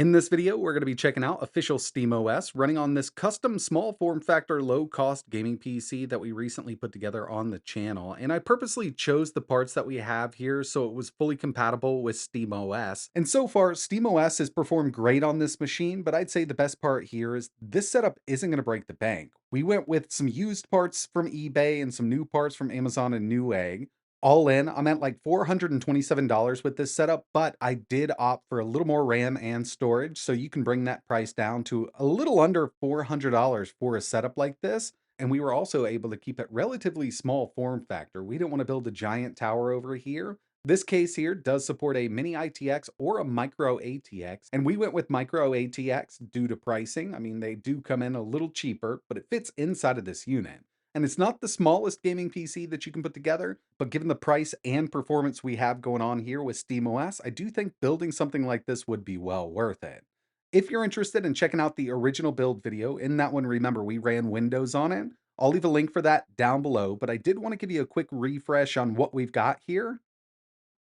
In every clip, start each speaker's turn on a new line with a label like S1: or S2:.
S1: In this video, we're going to be checking out official SteamOS running on this custom small form factor low cost gaming PC that we recently put together on the channel. And I purposely chose the parts that we have here so it was fully compatible with SteamOS. And so far, SteamOS has performed great on this machine, but I'd say the best part here is this setup isn't going to break the bank. We went with some used parts from eBay and some new parts from Amazon and Newegg. All in, I'm at like $427 with this setup, but I did opt for a little more RAM and storage, so you can bring that price down to a little under $400 for a setup like this. And we were also able to keep it relatively small form factor. We didn't want to build a giant tower over here. This case here does support a mini ITX or a micro ATX, and we went with micro ATX due to pricing. I mean, they do come in a little cheaper, but it fits inside of this unit. And it's not the smallest gaming PC that you can put together, but given the price and performance we have going on here with SteamOS, I do think building something like this would be well worth it. If you're interested in checking out the original build video, in that one, remember, we ran Windows on it. I'll leave a link for that down below, but I did want to give you a quick refresh on what we've got here.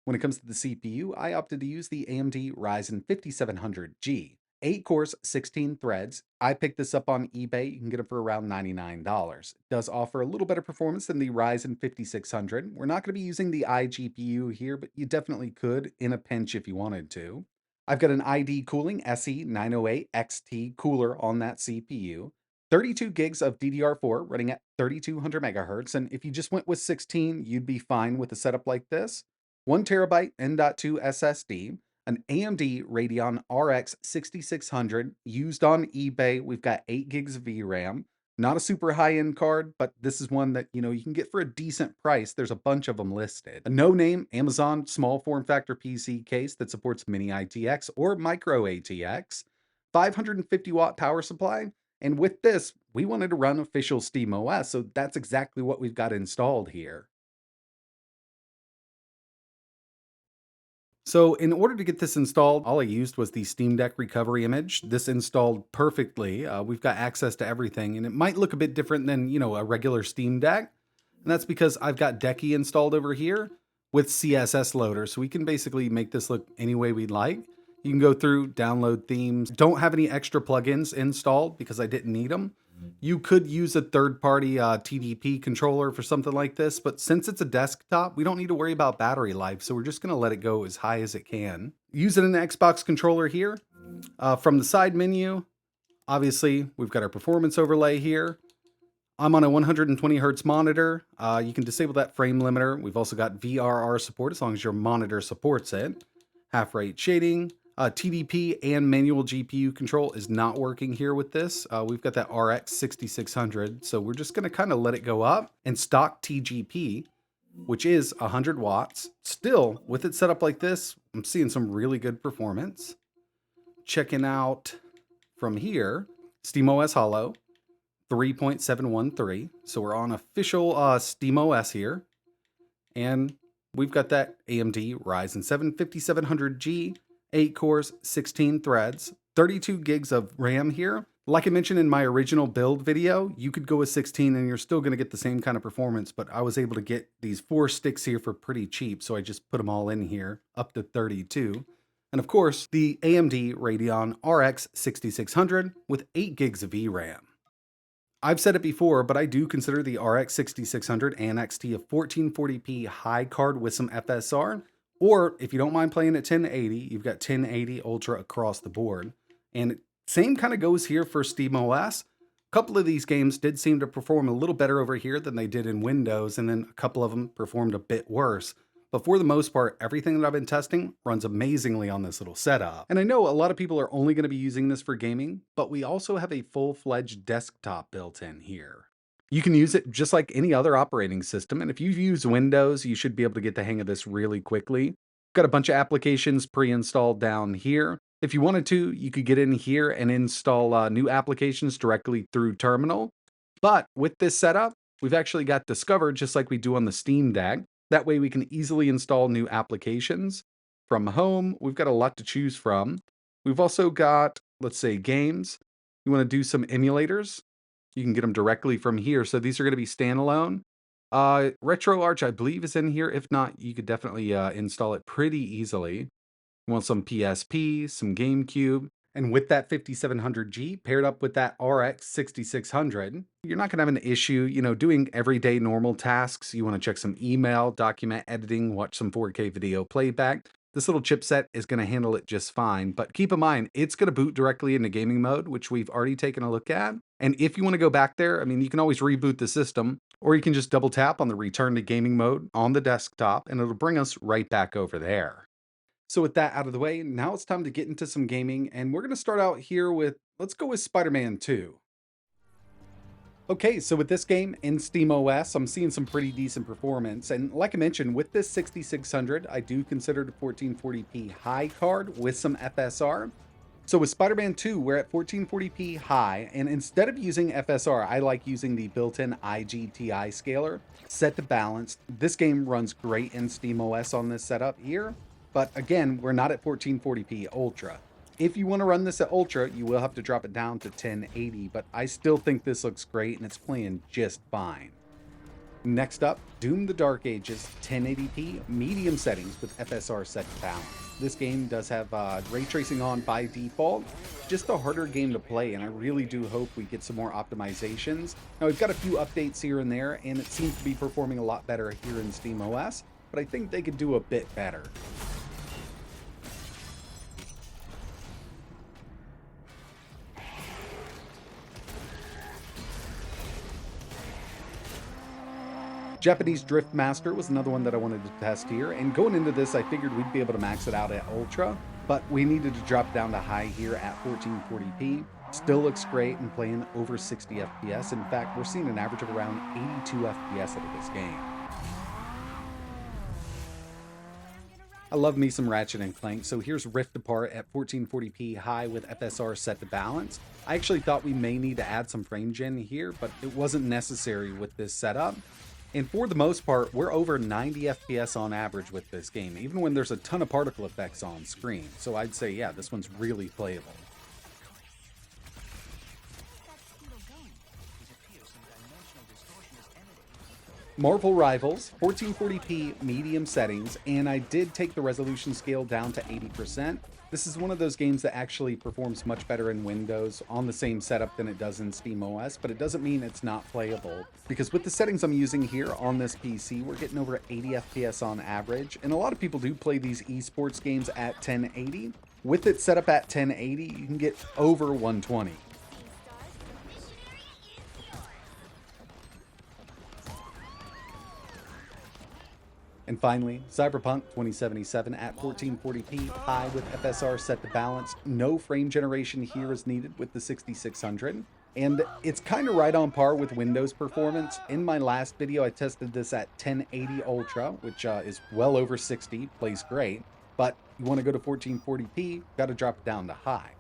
S1: When it comes to the CPU, I opted to use the AMD Ryzen 5700G. 8 cores, 16 threads. I picked this up on eBay. You can get it for around $99. It does offer a little better performance than the Ryzen 5600. We're not going to be using the iGPU here, but you definitely could in a pinch if you wanted to. I've got an ID Cooling SE908XT cooler on that CPU. 32 gigs of DDR4 running at 3200 megahertz. And if you just went with 16, you'd be fine with a setup like this. 1 terabyte M.2 SSD, an AMD Radeon RX 6600 used on eBay. We've got 8 gigs of VRAM. Not a super high-end card, but this is one that, you can get for a decent price. There's a bunch of them listed. A no-name Amazon small form factor PC case that supports mini ITX or micro ATX. 550 watt power supply. And with this, we wanted to run official SteamOS, so that's exactly what we've got installed here. So in order to get this installed, all I used was the Steam Deck recovery image. This installed perfectly. We've got access to everything, and it might look a bit different than, a regular Steam Deck. And that's because I've got Decky installed over here with CSS Loader. So we can basically make this look any way we'd like. You can go through, download themes. Don't have any extra plugins installed because I didn't need them. You could use a third-party TDP controller for something like this, but since it's a desktop, we don't need to worry about battery life, so we're just going to let it go as high as it can. Using an Xbox controller here, from the side menu, obviously, we've got our performance overlay here. I'm on a 120 hertz monitor. You can disable that frame limiter. We've also got VRR support as long as your monitor supports it. Half rate shading. TDP and manual GPU control is not working here with this. We've got that RX 6600, so we're just going to kind of let it go up. And stock TGP, which is 100 watts. Still, with it set up like this, I'm seeing some really good performance. Checking out from here, SteamOS Hollow, 3.713. So we're on official SteamOS here. And we've got that AMD Ryzen 7 5700G, 8 cores, 16 threads, 32 gigs of RAM here. Like I mentioned in my original build video, you could go with 16 and you're still going to get the same kind of performance, but I was able to get these 4 sticks here for pretty cheap, so I just put them all in here, up to 32. And of course, the AMD Radeon RX 6600 with 8 gigs of VRAM. I've said it before, but I do consider the RX 6600 and XT a 1440p high card with some FSR. Or if you don't mind playing at 1080, you've got 1080 Ultra across the board. And same kind of goes here for SteamOS. A couple of these games did seem to perform a little better over here than they did in Windows, and then a couple of them performed a bit worse. But for the most part, everything that I've been testing runs amazingly on this little setup. And I know a lot of people are only going to be using this for gaming, but we also have a full-fledged desktop built in here. You can use it just like any other operating system, and if you've used Windows, you should be able to get the hang of this really quickly. Got a bunch of applications pre-installed down here. If you wanted to, you could get in here and install new applications directly through Terminal. But with this setup, we've actually got Discover just like we do on the Steam Deck. That way we can easily install new applications. From home, we've got a lot to choose from. We've also got, let's say, games. You want to do some emulators? You can get them directly from here. So these are going to be standalone. RetroArch, I believe, is in here. If not, you could definitely install it pretty easily. You want some PSP, some GameCube. And with that 5700G paired up with that RX 6600, you're not going to have an issue, doing everyday normal tasks. You want to check some email, document editing, watch some 4K video playback. This little chipset is going to handle it just fine. But keep in mind, it's going to boot directly into gaming mode, which we've already taken a look at. And if you want to go back there, I mean, you can always reboot the system, or you can just double tap on the return to gaming mode on the desktop, and it'll bring us right back over there. So with that out of the way, now it's time to get into some gaming, and we're going to start out here with, let's go with Spider-Man 2. Okay, so with this game in SteamOS, I'm seeing some pretty decent performance, and like I mentioned, with this 6600, I do consider the 1440p high card with some FSR. So with Spider-Man 2, we're at 1440p high, and instead of using FSR, I like using the built-in IGTI scaler set to balanced. This game runs great in SteamOS on this setup here, but again, we're not at 1440p Ultra. If you want to run this at Ultra, you will have to drop it down to 1080, but I still think this looks great and it's playing just fine. Next up, Doom the Dark Ages 1080p medium settings with FSR set to balance. This game does have ray tracing on by default, just a harder game to play, and I really do hope we get some more optimizations. Now we've got a few updates here and there, and it seems to be performing a lot better here in SteamOS, but I think they could do a bit better. Japanese Drift Master was another one that I wanted to test here, and going into this I figured we'd be able to max it out at Ultra, but we needed to drop down to high here at 1440p. Still looks great and playing over 60 FPS. In fact, we're seeing an average of around 82 FPS out of this game. I love me some Ratchet and Clank, so here's Rift Apart at 1440p high with FSR set to balance. I actually thought we may need to add some frame gen here, but it wasn't necessary with this setup. And for the most part, we're over 90 FPS on average with this game, even when there's a ton of particle effects on screen. So I'd say, yeah, this one's really playable. Marvel Rivals, 1440p medium settings, and I did take the resolution scale down to 80%. This is one of those games that actually performs much better in Windows on the same setup than it does in SteamOS, but it doesn't mean it's not playable, because with the settings I'm using here on this PC, we're getting over 80 FPS on average, and a lot of people do play these esports games at 1080. With it set up at 1080, you can get over 120. And finally, Cyberpunk 2077 at 1440p high with FSR set to balance. No frame generation here is needed with the 6600. And it's kind of right on par with Windows performance. In my last video, I tested this at 1080 Ultra, which is well over 60, plays great. But you want to go to 1440p, got to drop it down to high.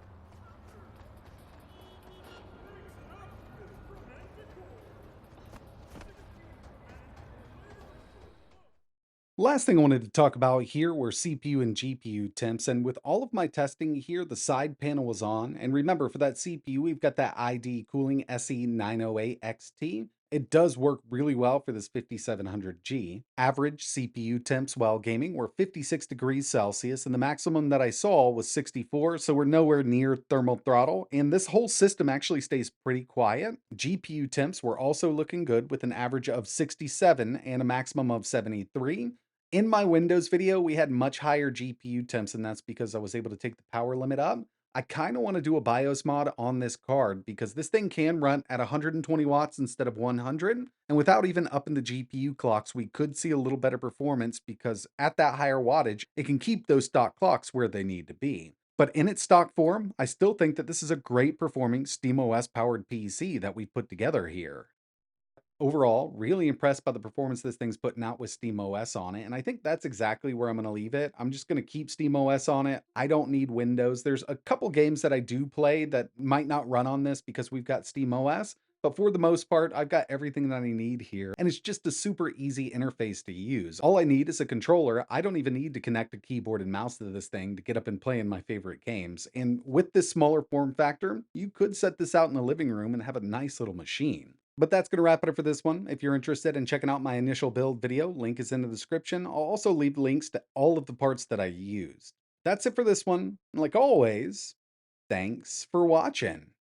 S1: Last thing I wanted to talk about here were CPU and GPU temps, and with all of my testing here, the side panel was on. And remember, for that CPU, we've got that ID Cooling SE908XT. It does work really well for this 5700G. Average CPU temps while gaming were 56 degrees Celsius, and the maximum that I saw was 64, so we're nowhere near thermal throttle, and this whole system actually stays pretty quiet. GPU temps were also looking good with an average of 67 and a maximum of 73. In my Windows video, we had much higher GPU temps, and that's because I was able to take the power limit up. I kind of want to do a BIOS mod on this card because this thing can run at 120 watts instead of 100. And without even upping the GPU clocks, we could see a little better performance because at that higher wattage, it can keep those stock clocks where they need to be. But in its stock form, I still think that this is a great performing SteamOS powered PC that we put together here. Overall, really impressed by the performance this thing's putting out with SteamOS on it, and I think that's exactly where I'm going to leave it. I'm just going to keep SteamOS on it. I don't need Windows. There's a couple games that I do play that might not run on this because we've got SteamOS, but for the most part, I've got everything that I need here, and it's just a super easy interface to use. All I need is a controller. I don't even need to connect a keyboard and mouse to this thing to get up and play in my favorite games, and with this smaller form factor, you could set this out in the living room and have a nice little machine. But that's going to wrap it up for this one. If you're interested in checking out my initial build video, link is in the description. I'll also leave links to all of the parts that I used. That's it for this one. Like always, Thanks for watching.